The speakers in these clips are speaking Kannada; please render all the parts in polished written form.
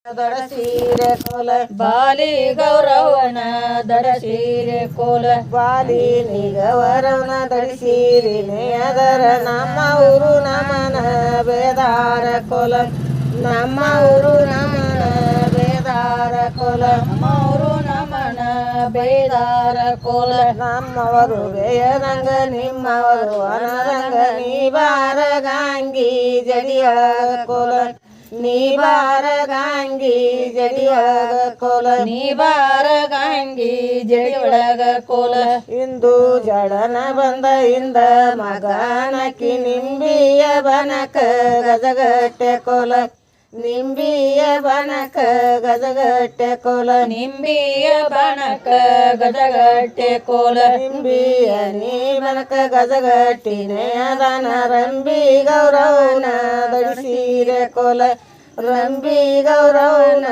ದಡಸೀರೆ ಕೋಲ ಬಾಲಿ ಗೌರವನ ದಡಸೀರೆ ಕೋಲ ಬಾಲಿ ನಿಗವರವನ ದಡಿಸೀರಿನೆ ಅದರ ನಮ್ಮ ಊರು ನಮನ ಬೇದಾರ ಕೋಲ ನಮ್ಮ ಊರು ನಮನ ಬೇದಾರ ಕೋಲ ನಮ್ಮವರು ನಮನ ಬೇದಾರ ಕೋಲ ನಮ್ಮವರು ಬೇಯದಂಗ ನಿಮ್ಮವರು ಅನದಂಗ ನೀ ಬಾರ ಗಾಂಗಿ ಜಡಿಯೊಳಗ ಕೋಲ ನೀ ಬಾರ ಗಾಂಗಿ ಜಡಿಯೊಳಗ ಕೋಲ ನೀ ಬಾರ ಗಾಂಗಿ ಜಡಿ ಒಳಗ ಕೋಲ ಇಂದು ಜಡನ ಬಂದ ಇಂದ ಮಗನಕಿ ನಿಂಬಿಯ ಬನಕ ಗಜಗಟ್ಟೆ ಕೋಲ ನಿಂಬಿಯ ಬನಕ ಗಜಗಟ್ಟೆ ಕೋಲ ನಿಂಬಿಯ ಬಣಕ ಗದಗಟ್ಟೆ ಕೋಲ ನಿಂಬಿಯ ನೀ ಬನಕ ಗಜಗಟ್ಟಿನೆ ಅದನ ರಂಬಿ ಗೌರವನ ದಡಿಸೀರೆ ಕೋಲ ರಂಬಿ ಗೌರವನ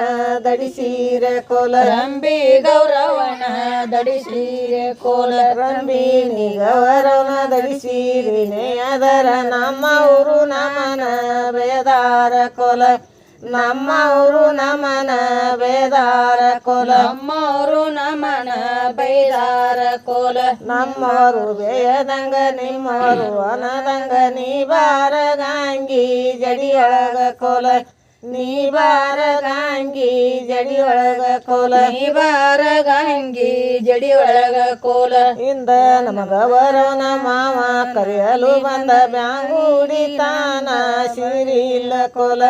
ದಡಿಸೀರೆ ಕೋಲ ರಂಬಿ ಗೌರವನ ದಡಿಸೀರೆ ಕೋಲ ರಂಬಿ ನೀ ಗೌರವನ ದಡಿಸೀರಿನೆ ಅದರ ನಮ್ಮ ಊರು ನಮನ ಬೇದಾರ ಕೋಲ ನಮ್ಮ ಊರು ನಮನ ಬೇದಾರ ಕೋಲ ನಮ್ಮವರು ನಮನ ಬೈದಾರ ಕೋಲ ನಮ್ಮವರು ಬೇಯದಂಗ ನಿಮ್ಮವರು ಅನದಂಗ ನೀ ಬಾರ ಗಾಂಗಿ ಜಡಿಯೊಳಗ ಕೋಲ ನೀ ಬಾರ ಗಾಂಗಿ ಜಡಿಯೊಳಗ ಕೋಲ ನೀ ಬಾರ ಗಾಂಗಿ ಜಡಿ ಒಳಗ ಕೋಲ ಇಂದ ನಮಗವರವನ ಮಾವ ಕರೆಯಲು ಬಂದ ಬ್ಯಾಂಗೂಡಿ ತಾನ ಸಿರಿಲ್ಲ ಕೋಲ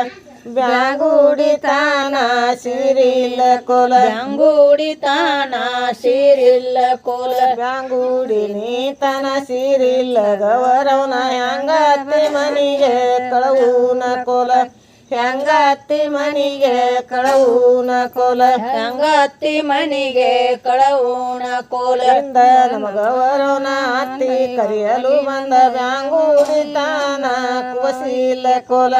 ಬ್ಯಾಂಗೂಡಿ ತಾನ ಸಿರಿಲ್ಲ ಕೋಲ ಬ್ಯಾಂಗೂಡಿ ತಾನ ಸೀರಿಲ್ಲ ಕೋಲ ಬ್ಯಾಂಗೂಡಿ ನೀ ತನ ಸಿರಿಲ್ಲ ಗವರವನ ಹೆಂಗತ್ತಿ ಮನಿಗೆ ಕಳವೂನ ಕೋಲ ಹೆಂಗತ್ತಿ ಮನಿಗೆ ಕಳವೂನ ಕೋಲ ಹಂಗತ್ತಿ ಮನಿಗೆ ಕಳವೋಣ ಕೋಲ ಇಂದ ನಮಗವರವನ ಅತ್ತಿ ಕರೆಯಲು ಬಂದ ಬ್ಯಾಂಗೂಡಿ ತಾನ ಕುಬಸಿಲ್ಲ ಕೋಲ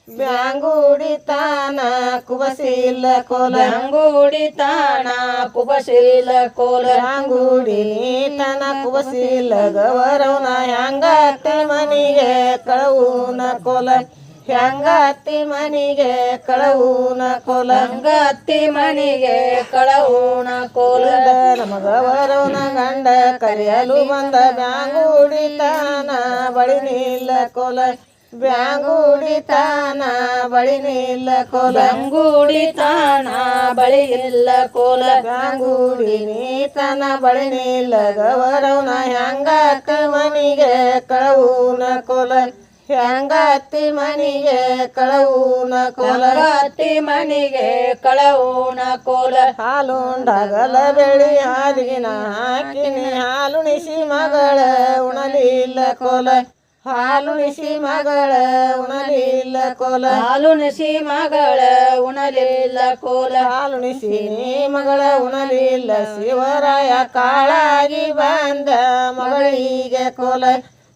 ಬ್ಯಾಂಗೂಡಿ ತಾನ ಕುಬಸಿಲ್ಲ ಕೋಲ ಬ್ಯಾಂಗೂಡಿ ತಾನ ಕುಬಸಿಲ್ಲ ಕೋಲ ಬ್ಯಾಂಗೂಡಿ ನೀ ತನ ಕುಬಸಿಲ್ಲ ಗವರವನ ಹೆಂಗತ್ತಿ ಮನಿಗೆ ಕಳವೂನ ಕೋಲ ಹೆಂಗತ್ತಿ ಮನಿಗೆ ಕಳವೂನ ಕೋಲ ಹಂಗತ್ತಿ ಮನಿಗೆ ಕಳವೋಣ ಕೋಲ ನಮಗವರವನ ಗಂಡ ಕರೆಯಲು ಬಂದ ಬ್ಯಾಂಗೂಡಿ ತಾನ ಬಳಿ ನಿಲ್ಲ ಕೋಲ ಬ್ಯಾಂಗೂಡಿ ತಾನ ಬಳಿ ನಿಲ್ಲ ಕೋಲ ಬ್ಯಾಂಗೂಡಿ ತಾನ ಬಳಿ ಇಲ್ಲ ಕೋಲ ಬ್ಯಾಂಗೂಡಿ ನೀ ತನ ಬಳಿ ನಿಲ್ಲ ಗವರವನ ಹೆಂಗತ್ತಿ ಮನಿಗೆ ಕಳವೂನ ಕೋಲ ಹೆಂಗತ್ತಿ ಮನಿಗೆ ಕಳವೂನ ಕೋಲ ಹಂಗತ್ತಿ ಮನಿಗೆ ಕಳವೋಣ ಕೋಲ ಹಾಲುಂಡಾಗಲ ಬೆಳಿ ಹಾಲಿನ ಹಾಕಿನಿ ಹಾಲುಣಿಸಿ ಮಗಳ ಉಣಲಿಲ್ಲ ಕೋಲ ಹಾಲುಣಿಸಿ ಮಗಳ ಉಣಲಿಲ್ಲ ಕೋಲ ಹಾಲುಣಿಸಿ ಮಗಳ ಉಣಲಿಲ್ಲ ಕೋಲ ಹಾಲುಣಿಸಿ ನೀ ಮಗಳ ಉಣಲಿಲ್ಲ ಶಿವರಾಯ ಕಾಳಾಗಿ ಬಂದ ಮಗಳಿಗೆ ಕೋಲ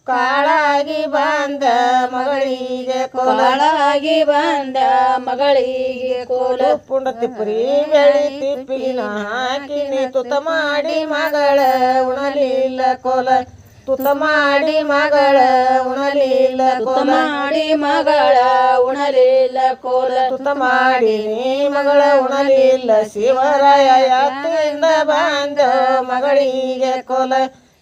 ಕಾಳಾಗಿ ಬಂದ ಮಗಳಿಗೆ ಕೋಲ ಕಾಳಾಗಿ ಬಂದ ಮಗಳಿಗೆ ಕೋಲ ಪುಂಡ ತಿಪ್ಪರಿ ಬೆಳಿ ತಿಪ್ಪಿನ ಹಾಕಿನಿ ತುತ ಮಾಡಿ ಮಗಳ ಉಣಲಿಲ್ಲ ಕೋಲ ತುತ ಮಾಡಿ ಮಗಳ ಉಣಲಿಲ್ಲ ಕೋಲ ಮಾಡಿ ಮಗಳ ಉಣಲಿಲ್ಲ ಕೋಲ ತುತ ಮಾಡಿ ನೀ ಮಗಳ ಉಣಲಿಲ್ಲ ಶಿವರಾಯ ಯಾತ್ರೆಯಿಂದ ಬಂದ ಮಗಳಿಗೆ ಕೋಲ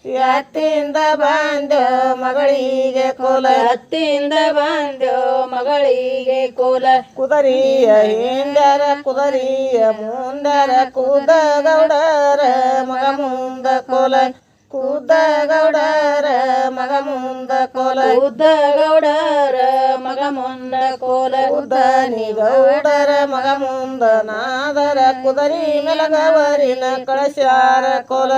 ಯಾತ್ರೆಯಿಂದ ಬಂದ ಮಗಳಿಗೆ ಕೋಲ ಹತ್ತಿಂದ ಬಂದು ಮಗಳಿಗೆ ಕೋಲ ಕುದರಿಯ ಹಿಂದರ ಕುದರಿಯ ಮುಂದರ ಕೂದ ಗೌಡರ ಮಗ ಮುಂದ ಕೋಲ ಕೂದ ಗೌಡರ ಮಗ ಮುಂದ ಕೋಲ ಉದ್ದ ಗೌಡರ ಮಗ ಮುಂದ ಕೋಲ ಉದ್ದನಿ ಗೌಡರ ಮಗ ಮುಂದ ನಾದರ ಕುದರಿ ಮೆಲಗವರಿನ ಕಳಸ್ಯಾರ ಕೋಲ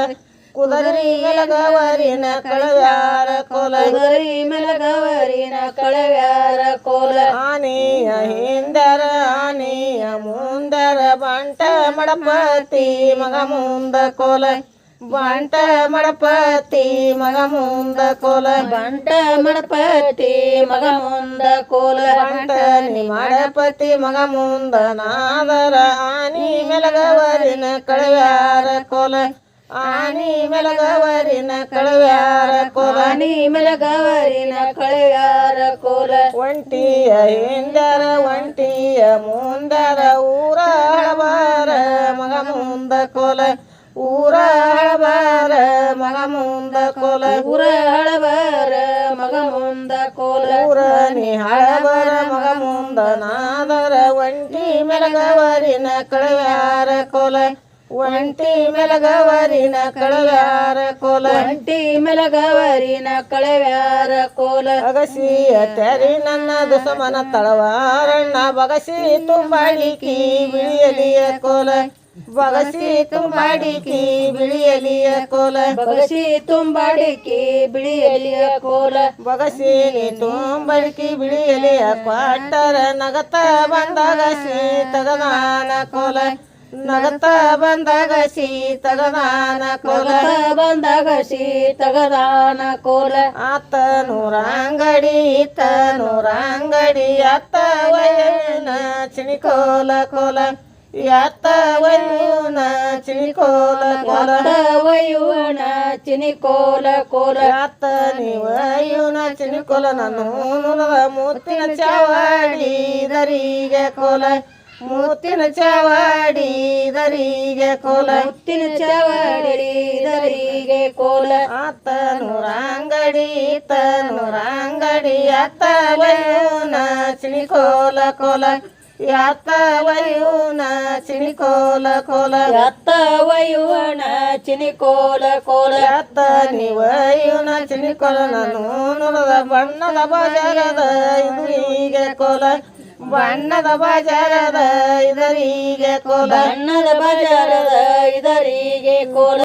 ಕುದರಿ ಮೆಲಗವರಿನ ಕಳವ್ಯಾರ ಕೋಲ ಕುದರಿ ಮೆಲಗವರಿನ ಕಳವ್ಯಾರ ಕೋಲ ಆನೆಯ ಹಿಂದರ ಆನೆಯ ಮುಂದರ ಬಂಟ ಮಡಪತಿ ಮಗ ಮುಂದ ಕೋಲ ಬಂಟ ಮಡಪತಿ ಮಗ ಮುಂದ ಕೋಲ ಬಂಟ ಮಡಪತಿ ಮಗ ಮುಂದ ಕೋಲ ಬಂಟನಿ ಮಡಪತಿ ಮಗ ಮುಂದ ನಾದರ ಆನಿ ಮೆಲಗವರಿನ ಕಳವ್ಯಾರ ಕೋಲ ಆನಿ ಮೆಲಗವರಿನ ಕಳವ್ಯಾರ ಕೋಲ ಆನಿ ಮೆಲಗವರಿನ ಕಳವ್ಯಾರ ಕೋಲ ಒಂಟಿಯ ಹಿಂದರ ಒಂಟಿಯ ಮುಂದರ ಊರ ಕೋಲ ಊರ ಹಳಬಾರ ಮಗ ಮುಂದ ಕೋಲ ಊರ ಹಳಬರ ಮಗ ಮುಂದ ಕೋಲ ಊರ ನೀ ಹಳಬರ ಮಗ ಮುಂದ ನಾದರ ಒಂಟಿ ಮೆಲಗವರಿನ ಕಳವ್ಯಾರ ಕೋಲ ಒಂಟಿ ಮೆಲಗವರಿನ ಕಳವ್ಯಾರ ಕೋಲ ಒಂಟಿ ಮೆಲಗವರಿನ ಕಳವ್ಯಾರ ಕೋಲ ಅಗಸಿಯ ತೆರಿ ನನ್ನ ದುಸಮನ ತಳವಾರಣ್ಣ ಬಗಸಿ ತುಂಬಾಡಿಕಿ ಬಿಳಿಯಲಿಯ ಕೋಲ ಬಗಸಿ ತುಂಬಾಡಿಕಿ ಬಿಳಿಯಲಿಯ ಕೋಲ ಬಗಸಿ ತುಂಬಾಡಿಕಿ ಬಿಳಿಯಲಿಯ ಕೋಲ ಬಗಸಿ ನೀ ತುಂಬಡಿಕಿ ಬಿಳಿಯಲಿಯ ಕ್ವಾಟರ ನಗತ ಬಂದಾಗ ಸಿ ತಗದಾನ ಕೋಲ ನಗತ ಬಂದಾಗ ಸಿ ತಗದಾನ ಕೋಲ ಬಂದಾಗ ಸಿ ತಗದಾನ ಕೋಲ ಆತ ನೂರಂಗಡಿ ಇತ್ತ ನೂರಂಗಡಿ ಅತ್ತ ವಯನ ಚಿಣಿಕೋಲ ಕೋಲ ಯಾತ ವಯೂನ ಚಿಣಿಕೋಲ ಕೋಲ ವಯುವನ ಚಿನಿಕೋಲ ಕೋಲ ಯಾತ ನೀವಯೂನ ಚಿಣಿಕೋಲ ನಾನು ಮುತ್ತಿನ ಚಾವಾಡಿ ದರಿಗೆ ಕೋಲ ಮುತ್ತಿನ ಚಾವಾಡಿ ದರಿಗೆ ಕೋಲ ಮುತ್ತಿನ ಚವಡಿ ದರಿಗೆ ಕೋಲ ಆತ ನೂರಂಗಡಿ ಇತ್ತ ನೂರಂಗಡಿ ಅತ್ತ ವಯೂನ ಚಿಣಿಕೋಲ ಕೋಲ ಯಾತ ವಯೂನ ಚಿಣಿಕೋಲ ಕೋಲ ಯತ್ತ ವಯುವನ ಚಿನಿಕೋಲ ಕೋಲ ಯಾತ ನೀವಯೂನ ಚಿಣಿಕೋಲ ನಾನು ನುರದ ಬಣ್ಣದ ಬಾಜಾರದ ಇದರಿಗೆ ಕೋಲ ಬಣ್ಣದ ಬಾಜಾರದ ಇದರಿಗೆ ಕೋಲ ಬಣ್ಣದ ಬಜಾರದ ಇದರಿಗೆ ಕೋಲ